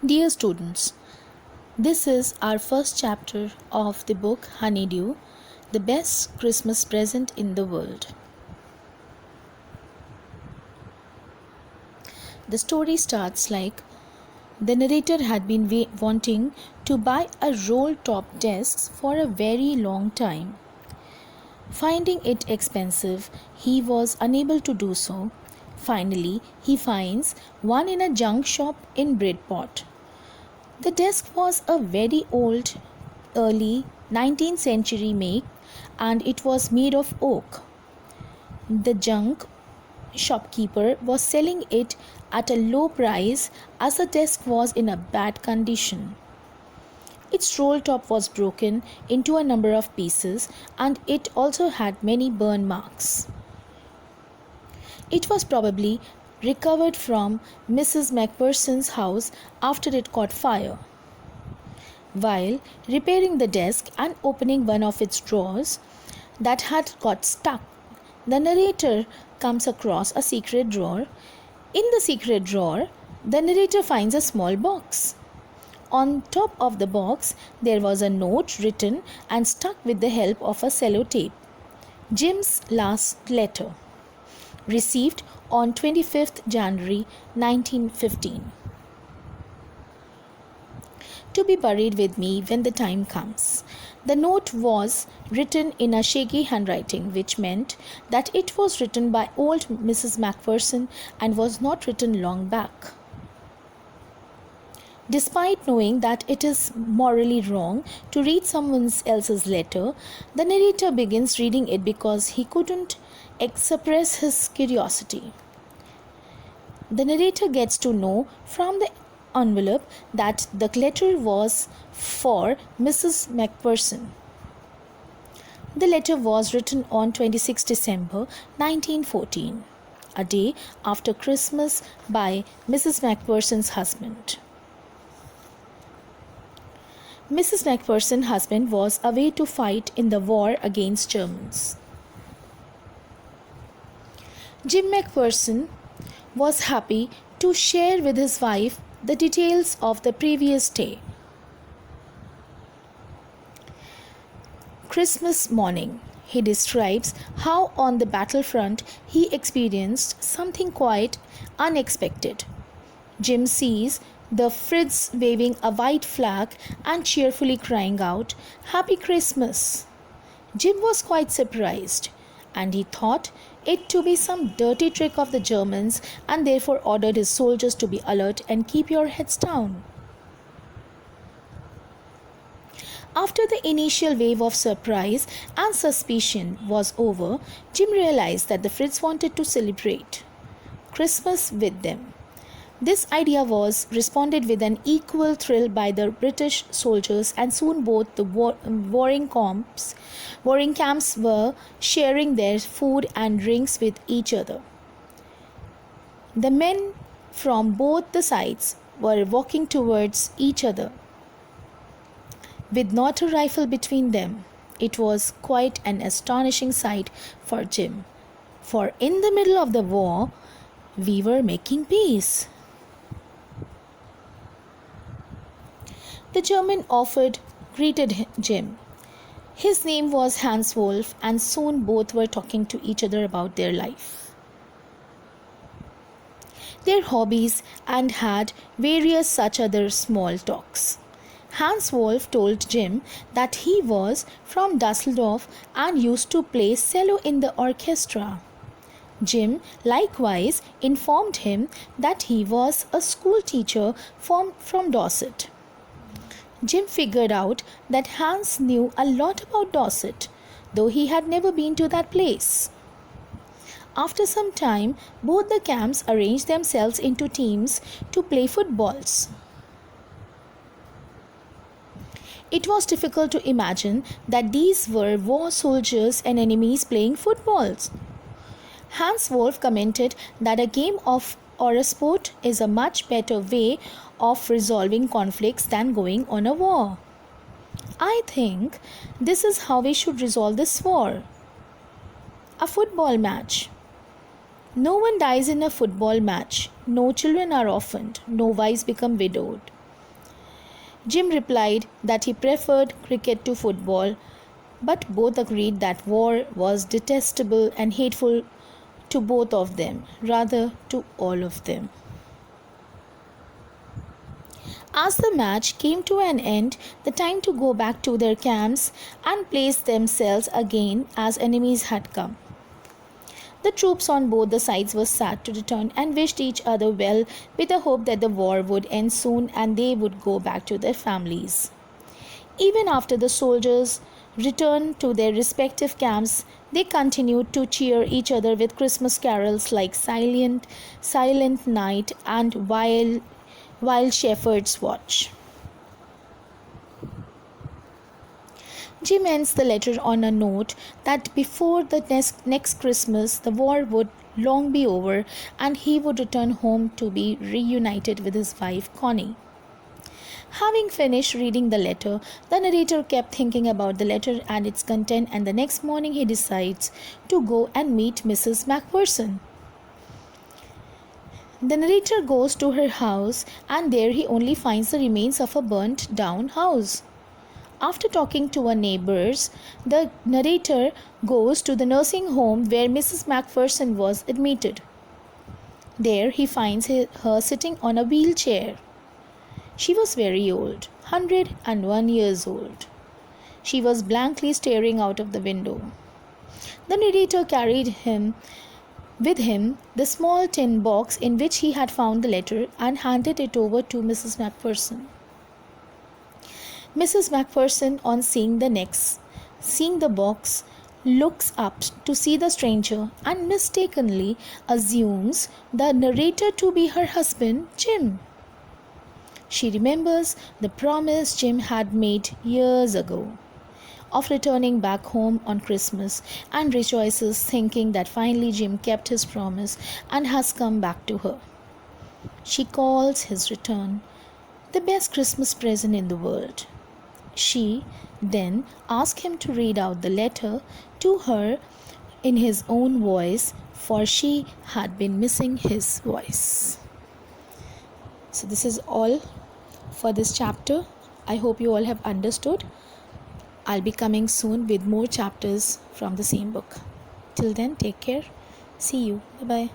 Dear students, this is our first chapter of the book Honeydew, the best Christmas present in the world. The story starts like the narrator had been wanting to buy a roll-top desk for a very long time. Finding it expensive, he was unable to do so. Finally, he finds one in a junk shop in Bridport. The desk was a very old, early 19th century make and it was made of oak. The junk shopkeeper was selling it at a low price as the desk was in a bad condition. Its roll top was broken into a number of pieces and it also had many burn marks. It was probably recovered from Mrs. Macpherson's house after it caught fire. While repairing the desk and opening one of its drawers that had got stuck, the narrator comes across a secret drawer. In the secret drawer, the narrator finds a small box. On top of the box, there was a note written and stuck with the help of a sellotape. Jim's last letter, received on 25th January 1915. To be buried with me when the time comes. The note was written in a shaky handwriting, which meant that it was written by old Mrs. Macpherson and was not written long back. Despite knowing that it is morally wrong to read someone else's letter, the narrator begins reading it because he couldn't express his curiosity. The narrator gets to know from the envelope that the letter was for Mrs. Macpherson. The letter was written on 26 December 1914, a day after Christmas, by Mrs. Macpherson's husband. Mrs. Macpherson's husband was away to fight in the war against Germans. Jim Macpherson was happy to share with his wife the details of the previous day. Christmas morning, he describes how on the battlefront he experienced something quite unexpected. Jim sees the Fritz waving a white flag and cheerfully crying out, "Happy Christmas!" Jim was quite surprised, and he thought it to be some dirty trick of the Germans and therefore ordered his soldiers to be alert and keep your heads down. After the initial wave of surprise and suspicion was over, Jim realized that the Fritz wanted to celebrate Christmas with them. This idea was responded with an equal thrill by the British soldiers, and soon both the warring camps were sharing their food and drinks with each other. The men from both the sides were walking towards each other, with not a rifle between them. It was quite an astonishing sight for Jim, for in the middle of the war, we were making peace. The German officer greeted Jim. His name was Hans Wolf, and soon both were talking to each other about their life, their hobbies, and had various such other small talks. Hans Wolf told Jim that he was from Dusseldorf and used to play cello in the orchestra. Jim likewise informed him that he was a school teacher from Dorset. Jim figured out that Hans knew a lot about Dorset, though he had never been to that place. After some time, both the camps arranged themselves into teams to play footballs. It was difficult to imagine that these were war soldiers and enemies playing footballs. Hans Wolf commented that a game or a sport is a much better way of resolving conflicts than going on a war. I think this is how we should resolve this war. A football match. No one dies in a football match. No children are orphaned. No wives become widowed. Jim replied that he preferred cricket to football, but both agreed that war was detestable and hateful to both of them, rather to all of them. As the match came to an end, the time to go back to their camps and place themselves again as enemies had come. The troops on both the sides were sad to return and wished each other well with the hope that the war would end soon and they would go back to their families. Even after the soldiers returned to their respective camps, they continued to cheer each other with Christmas carols like Silent Night and While Shepherds Watch. Jim ends the letter on a note that before the next Christmas, the war would long be over and he would return home to be reunited with his wife Connie. Having finished reading the letter, the narrator kept thinking about the letter and its content, and the next morning he decides to go and meet Mrs. Macpherson. The narrator goes to her house, and there he only finds the remains of a burnt down house. After talking to her neighbors, the narrator goes to the nursing home where Mrs. Macpherson was admitted. There he finds her sitting on a wheelchair. She was very old, 101 years old. She was blankly staring out of the window. The narrator carried with him the small tin box in which he had found the letter and handed it over to Mrs. Macpherson. Mrs. Macpherson, on seeing the box, looks up to see the stranger and mistakenly assumes the narrator to be her husband, Jim. She remembers the promise Jim had made years ago of returning back home on Christmas and rejoices thinking that finally Jim kept his promise and has come back to her. She calls his return the best Christmas present in the world. She then asks him to read out the letter to her in his own voice, for she had been missing his voice. So this is all for this chapter. I hope you all have understood. I'll be coming soon with more chapters from the same book. Till then, take care. See you. Bye-bye.